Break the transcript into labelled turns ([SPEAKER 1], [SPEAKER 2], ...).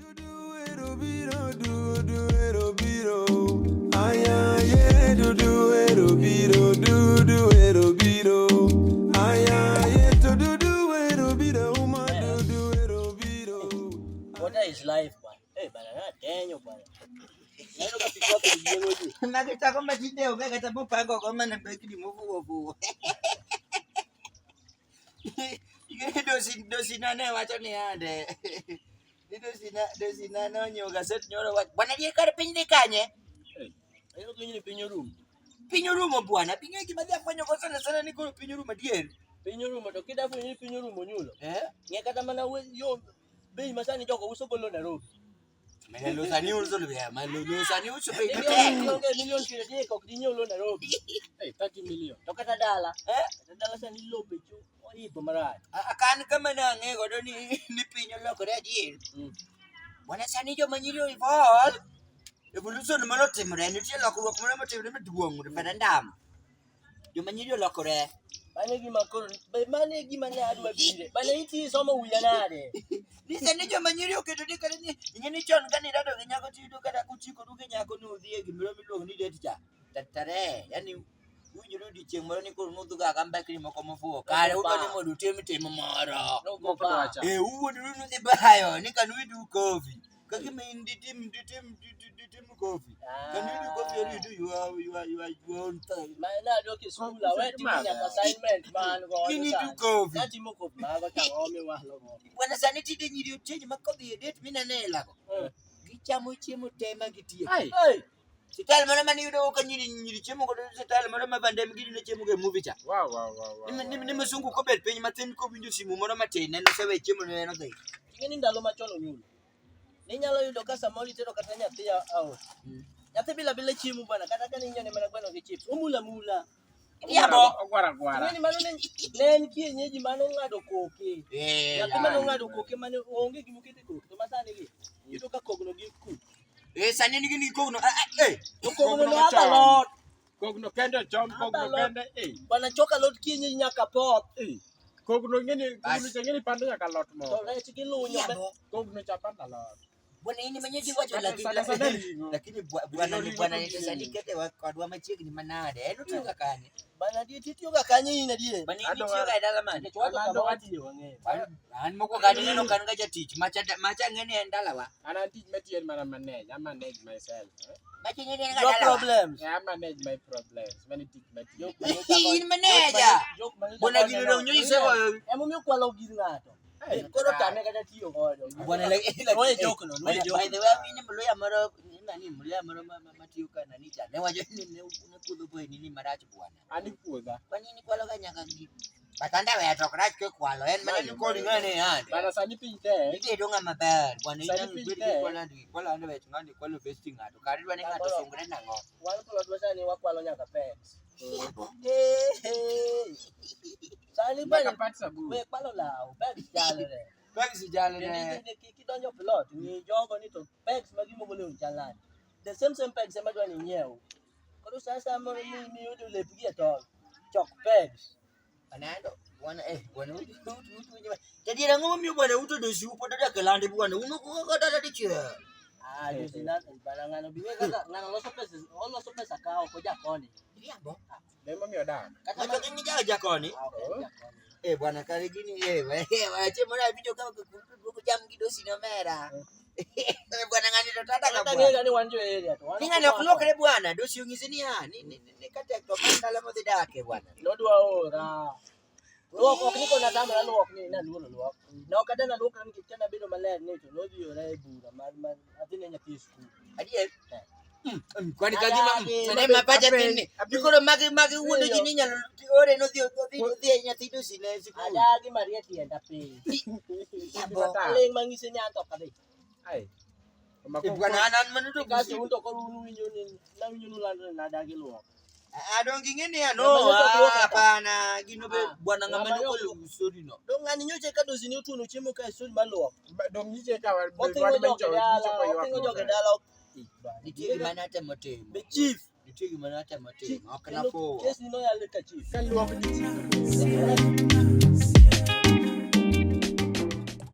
[SPEAKER 1] What is life, man? Hey, banana, Daniel, man. Neno kapikwa kujengoji.
[SPEAKER 2] Nakita kama jideo kaka mpango kama na beki ni mvuvu. Dosi nane wacha ni ande. Dosi nane nyoga set nyoro wa. Bwana die kare piny ni kanye?
[SPEAKER 1] Ayo kwenye pinyo room.
[SPEAKER 2] Pinyo room bwana. Pinyo iki madhi afwenyo kwa sana niko pinyo room adier.
[SPEAKER 1] Pinyo room to kida fwenye pinyo room onyulo.
[SPEAKER 2] Nye
[SPEAKER 1] kata mana yo bei masani joko uso golo Nairobi.
[SPEAKER 2] Lo sani uso lo ya, lo sani uso bei.
[SPEAKER 1] Million kile die ko dinyo lo Nairobi. 30 million. To kata dala. Dala sani lo becho. Ipo marani.
[SPEAKER 2] Akan kama na ngego do ni pinyo lo kore adier. Bwana sani jo manyiri evolve. Evolution malo timre ni tie lokruok moro matimre maduong' referendum. Jo manyiri olokore.
[SPEAKER 1] Bane gima ne adwa bire. Bane iti somo wiya nade.
[SPEAKER 2] Lisa ni jo manyiri oketo ni kare ni nyini chon kani rado gi nyako tido kada kuchiko duke nyako no dhie gimiro miluongo ni date cha. Tatare yani ujuru di chieng' moro ni koro nudhu ga kambakri moko mofuo. Kare udo ni modu timo moro. Uwodu nudhi bayo ni kan we do coffee. Kaki main ditim coffee. Can you do coffee or you do you own time?
[SPEAKER 1] Man, I don't get school. I went to the assignment, man.
[SPEAKER 2] You need to coffee.
[SPEAKER 1] That's him coffee. I got all me
[SPEAKER 2] when a sanity didn't you change my coffee, date me and Nella. Gichamuchimu tema gitia.
[SPEAKER 1] Hey,
[SPEAKER 2] si tell Mamma you know, can you chimu to tell Mamma Van Dam getting the chimu movie chat. Wow. Nimusungu Cobet, paying Martin Cobin, you see Mumma Martin, and so a chimu and another.
[SPEAKER 1] You need the Lomachon. Ninyalo yudo ka samoli tero kata nyathi out. Nyathi bila chiemo bwana kata kan inyone mana gweno gi chips. Umula.
[SPEAKER 2] Yabo
[SPEAKER 3] gwara.
[SPEAKER 1] Ngeni mano ne kienyeji mano ngado koke. Nyathi mano ngado koke mane onge gimukete koke. To masani gi yudo ka kogno gi ku.
[SPEAKER 2] Sani ni kogno.
[SPEAKER 1] To kogno no abalot.
[SPEAKER 3] Kogno kende chom kogno kende.
[SPEAKER 1] Bwana choka lot kienyeji nyaka pot.
[SPEAKER 3] Kogno ngeni pande nyaka lot mo.
[SPEAKER 1] To rech gi lunyo.
[SPEAKER 3] Kogno chapanda lot.
[SPEAKER 2] Bwana ini manyeji wacho lakini bwana ni sani kete kwa machiegni manade eno tuga kanye
[SPEAKER 1] bana die titio ga kanye ina die
[SPEAKER 2] bani titio ga dala mane
[SPEAKER 1] ando wati wange
[SPEAKER 2] an moko ga neno kan ga jatich macha ngene endala wa
[SPEAKER 3] ana tich matien mana manage I manage myself
[SPEAKER 2] macha ngene ga
[SPEAKER 1] no
[SPEAKER 2] dala
[SPEAKER 1] problems
[SPEAKER 3] I manage my problems when it matio
[SPEAKER 2] in manager bwana gino nyonyi sewa
[SPEAKER 1] emo mi kwalo gir ngato koro tame kata tiyo godo
[SPEAKER 2] bwana like
[SPEAKER 1] jokno
[SPEAKER 2] by the way mimi mloya maro nani mloya maro matiyo kana ni cha ne wajo ni kudho boy nini marach bwana
[SPEAKER 3] ani puodha
[SPEAKER 2] kwa nini kwalo ga nyaka gi batanda we to krach ke kwalo en mane ni kodi ngane hande
[SPEAKER 3] bana sani pinte
[SPEAKER 2] ike donga maber bwana ina ngudi kwalo ande we ngani kwalo vesting ngato kari dwane ngato sungre nango
[SPEAKER 1] wal kwalo dwasa ni wakwalo nyaka pets Sali bani we kwalo lao pets jalere
[SPEAKER 2] pets jalere
[SPEAKER 1] kidonjo plot ni jogo ni to pets magimo gole jalan the same pets ema dwani nyiew koro sasa mo mi yudo lepgi to chok pets
[SPEAKER 2] anando bwana bwana utu jadi rango mi bwana utu do siu poda kelande bwana uno ko dada diche
[SPEAKER 1] dosi na barangano biwe kaka ngana loso pesa kao ko jakoni
[SPEAKER 2] yabo
[SPEAKER 3] demo mi odak
[SPEAKER 2] kata ngini jakoni bwana kare gini wache mona video kama ku jam gidosi no mera bwana ngani ndo tata
[SPEAKER 1] ka bwana ni wanjo area to
[SPEAKER 2] ninga ne kulokre bwana dosi ungizini ni kata to kala mo dake bwana
[SPEAKER 1] lodwa ora luok ok niko na dama luok ni na luok no kata na luok ni kitana bedo maler ni to lodhi ora e bura mar adine nyathi school
[SPEAKER 2] adiye kwani kagima ne mapaja tini bikoro magi wuodo jini nyalo ore no dhi nyathi dosi ne school
[SPEAKER 1] adagi maria tienda pe ling mangise nyanto kadi
[SPEAKER 2] bwana anan manuto
[SPEAKER 1] kasi unto ko winjo ni na winjo nulandre na adagi luok
[SPEAKER 2] adongi ngene ya no hapana gino be bwana ngamano ko lusuri no
[SPEAKER 1] dong ngani nyoche ka dosi ni utuno chiemo ka suri maluok
[SPEAKER 3] dong nyiche ka wa
[SPEAKER 1] otingo joge dala
[SPEAKER 2] nitie gimana temo timo
[SPEAKER 1] be chief
[SPEAKER 2] nitie gimana temo timo ok na po
[SPEAKER 1] yes ni no yale ka chief
[SPEAKER 3] kan luok